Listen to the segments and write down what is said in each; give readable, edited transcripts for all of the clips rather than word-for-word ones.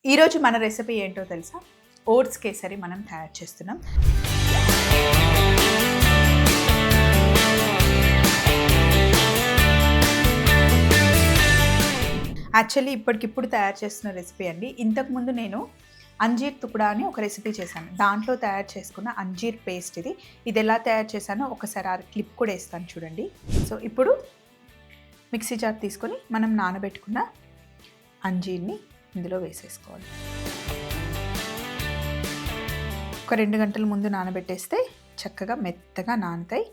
ఈరోజు మన రెసిపీ ఏంటో తెలుసా? ఓట్స్ కేసరి మనం తయారు చేస్తున్నాం. యాక్చువల్లీ ఇప్పటికిప్పుడు తయారు చేస్తున్న రెసిపీ అండి. ఇంతకుముందు నేను అంజీర్ తుకుడా అని ఒక రెసిపీ చేశాను. దాంట్లో తయారు చేసుకున్న అంజీర్ పేస్ట్ ఇది. ఇది ఎలా తయారు చేశానో ఒకసారి ఆ క్లిప్ కూడా వేస్తాను చూడండి. సో ఇప్పుడు మిక్సీ జార్ తీసుకొని మనం నానబెట్టుకున్న అంజీర్ని ఇందులో వేసేసుకోవాలి. ఒక 2 గంటల ముందు నానబెట్టేస్తే చక్కగా మెత్తగా నానుతాయి.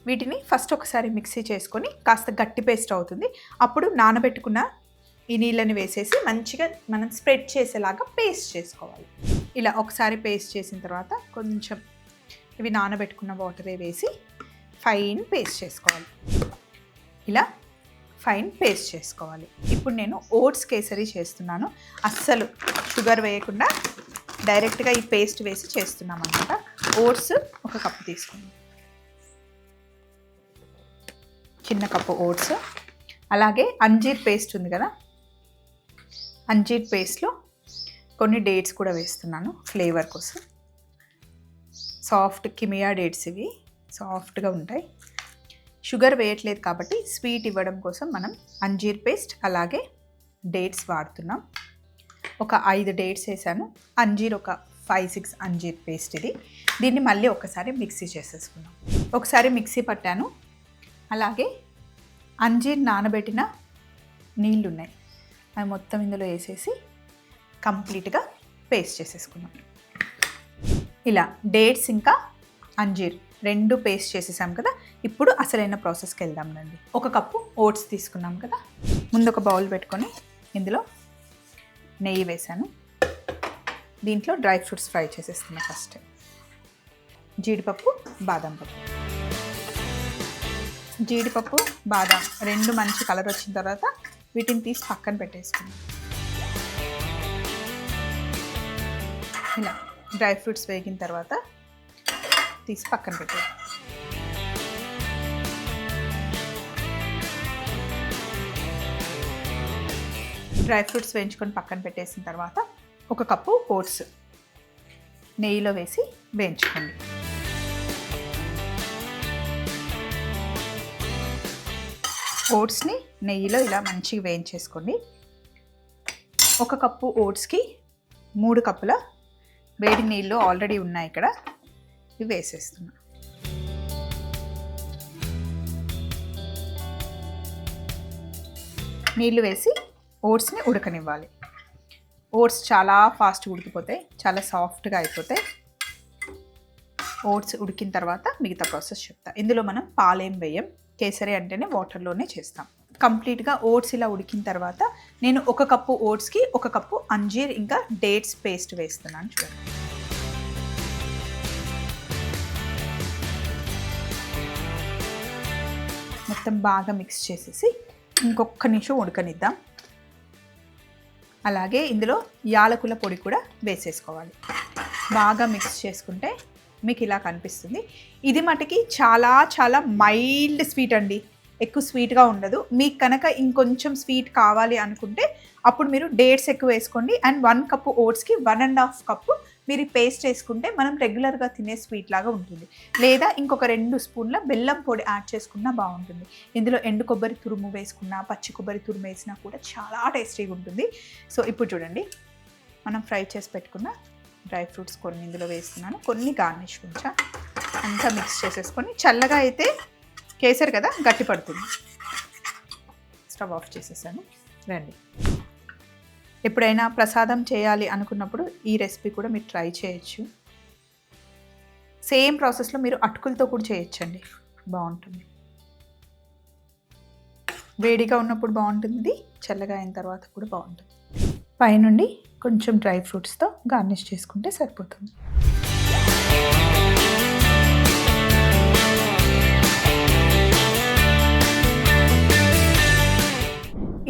వీటిని ఫస్ట్ ఒకసారి మిక్సీ చేసుకొని కాస్త గట్టి పేస్ట్ అవుతుంది. అప్పుడు నానబెట్టుకున్న ఈ నీళ్ళని వేసేసి మంచిగా మనం స్ప్రెడ్ చేసేలాగా పేస్ట్ చేసుకోవాలి. ఇలా ఒకసారి పేస్ట్ చేసిన తర్వాత కొంచెం ఇవి నానబెట్టుకున్న వాటరే వేసి ఫైన్ పేస్ట్ చేసుకోవాలి. ఇలా ఫైన్ పేస్ట్ చేసుకోవాలి. ఇప్పుడు నేను ఓట్స్ కేసరి చేస్తున్నాను. అస్సలు షుగర్ వేయకుండా డైరెక్ట్గా ఈ పేస్ట్ వేసి చేస్తున్నాం అన్నమాట. ఓట్స్ 1 కప్పు తీసుకున్నాం, చిన్న కప్పు ఓట్స్. అలాగే అంజీర్ పేస్ట్ ఉంది కదా, అంజీర్ పేస్ట్లో కొన్ని డేట్స్ కూడా వేస్తున్నాను ఫ్లేవర్ కోసం. సాఫ్ట్ కిమియా డేట్స్ ఇవి సాఫ్ట్గా ఉంటాయి. షుగర్ వేయట్లేదు కాబట్టి స్వీట్ ఇవ్వడం కోసం మనం అంజీర్ పేస్ట్ అలాగే డేట్స్ వాడుతున్నాం. ఒక 5 డేట్స్ వేసాను. అంజీర్ ఒక 5-6 అంజీర్ పేస్ట్ ఇది. దీన్ని మళ్ళీ ఒకసారి మిక్సీ చేసేసుకున్నాం. ఒకసారి మిక్సీ పట్టాను. అలాగే అంజీర్ నానబెట్టిన నీళ్ళు ఉన్నాయి, అవి మొత్తం ఇందులో వేసేసి కంప్లీట్గా పేస్ట్ చేసేసుకున్నాం. ఇలా డేట్స్ ఇంకా అంజీర్ 2 పేస్ట్ చేసేసాం కదా. ఇప్పుడు అసలైన ప్రాసెస్కి వెళ్దాం రండి. 1 కప్పు ఓట్స్ తీసుకున్నాం కదా. ముందు ఒక బౌల్ పెట్టుకొని ఇందులో నెయ్యి వేసాను. దీంట్లో డ్రై ఫ్రూట్స్ ఫ్రై చేసేస్తున్నా. ఫస్ట్ జీడిపప్పు, బాదం పప్పు. జీడిపప్పు, బాదం 2 మంచి కలర్ వచ్చిన తర్వాత వీటిని తీసి పక్కన పెట్టేసుకున్నాం. ఇలా డ్రై ఫ్రూట్స్ వేగిన తర్వాత తీసి పక్కన పెట్టాలి. డ్రై ఫ్రూట్స్ వేయించుకొని పక్కన పెట్టేసిన తర్వాత 1 కప్పు ఓట్స్ నెయ్యిలో వేసి వేయించుకోండి. ఓట్స్ని నెయ్యిలో ఇలా మంచిగా వేయించేసుకోండి. 1 కప్పు ఓట్స్కి 3 కప్పుల వేడి నీళ్ళు ఆల్రెడీ ఉన్నాయి ఇక్కడ, ఇవి వేసేస్తున్నా. నీళ్ళు వేసి ఓట్స్ని ఉడకనివ్వాలి. ఓట్స్ చాలా ఫాస్ట్ ఉడికిపోతాయి, చాలా సాఫ్ట్గా అయిపోతాయి. ఓట్స్ ఉడికిన తర్వాత మిగతా ప్రాసెస్ చెప్తా. ఇందులో మనం పాలేం వేయం, కేసరి అంటేనే వాటర్లోనే చేస్తాం. కంప్లీట్గా ఓట్స్ ఇలా ఉడికిన తర్వాత నేను 1 కప్పు ఓట్స్కి 1 కప్పు అంజీర్ ఇంకా డేట్స్ పేస్ట్ వేస్తున్నాను చూడండి. మొత్తం బాగా మిక్స్ చేసేసి ఇంకొక నిమిషం ఉడకనిద్దాం. అలాగే ఇందులో యాలకుల పొడి కూడా వేసేసుకోవాలి. బాగా మిక్స్ చేసుకుంటే మీకు ఇలా కనిపిస్తుంది. ఇది మటుకి చాలా చాలా మైల్డ్ స్వీట్ అండి, ఎక్కువ స్వీట్గా ఉండదు. మీకు కనుక ఇంకొంచెం స్వీట్ కావాలి అనుకుంటే అప్పుడు మీరు డేట్స్ ఎక్కువ వేసుకోండి. అండ్ 1 కప్పు ఓట్స్కి 1.5 కప్పు మీరు పేస్ట్ వేసుకుంటే మనం రెగ్యులర్గా తినే స్వీట్ లాగా ఉంటుంది. లేదా ఇంకొక 2 స్పూన్ల బెల్లం పొడి యాడ్ చేసుకున్నా బాగుంటుంది. ఇందులో ఎండు కొబ్బరి తురుము వేసుకున్నా, పచ్చి కొబ్బరి తురుము వేసినా కూడా చాలా టేస్టీగా ఉంటుంది. సో ఇప్పుడు చూడండి, మనం ఫ్రై చేసి పెట్టుకున్న డ్రై ఫ్రూట్స్ కొన్ని ఇందులో వేస్తున్నాను, కొన్ని గార్నిష్ కొంచెం. అంతా మిక్స్ చేసేసుకొని, చల్లగా అయితే కేసరి కదా గట్టి పడుతుంది. స్టవ్ ఆఫ్ చేసేసాను. రండి, ఎప్పుడైనా ప్రసాదం చేయాలి అనుకున్నప్పుడు ఈ రెసిపీ కూడా మీరు ట్రై చేయొచ్చు. సేమ్ ప్రాసెస్లో మీరు అటుకులతో కూడా చేయొచ్చండి, బాగుంటుంది. వేడిగా ఉన్నప్పుడు బాగుంటుంది, చల్లగా అయిన తర్వాత కూడా బాగుంటుంది. పైనుండి కొంచెం డ్రై ఫ్రూట్స్తో గార్నిష్ చేసుకుంటే సరిపోతుంది.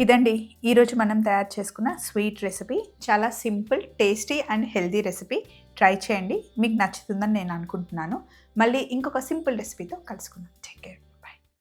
ఇదండి ఈరోజు మనం తయారు చేసుకున్న స్వీట్ రెసిపీ. చాలా simple, tasty and healthy recipe. Try చేయండి, మీకు నచ్చుతుందని నేను అనుకుంటున్నాను. మళ్ళీ ఇంకొక సింపుల్ రెసిపీతో కలుసుకుందాం.